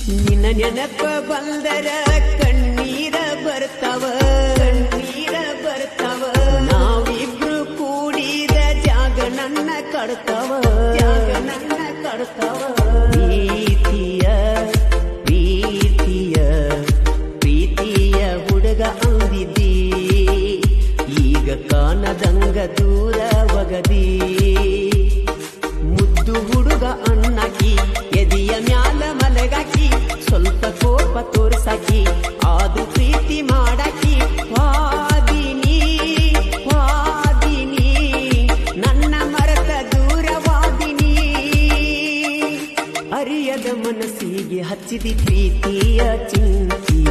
ನಿನ್ನ ನೆನಪ ಬಂದರ ಕಣ್ಣೀರ ಬರ್ತಾವ ನಾವಿಬ್ರು ಕೂಡಿದ ಜಾಗ ನನ್ನ ಕಡ್ತಾವ ಪ್ರೀತಿಯ ಹುಡುಗ ಅಂದಿದ್ದಿ ಈಗ ಕಾಣದಂಗ ದೂರ ಒಗದಿ ಮುದ್ದು ಹುಡುಗ ಅಣ್ಣಾಕಿ ಎದಿಯ ಮ್ಯಾಲ ಮಲಗಾಕಿ ಸ್ವಲ್ಪ ಕೋಪ ತೋರ್ಸಾಕಿ ಆದು ಪ್ರೀತಿ ಮಾಡಾಕಿ ವಾದಿನಿ ನನ್ನ ಮರೆತ ದೂರವಾದಿನಿ ಅರಿಯದ ಮನಸ್ಸಿಗೆ ಹಚ್ಚಿದಿ ಪ್ರೀತಿಯ ಚಿಂತಿ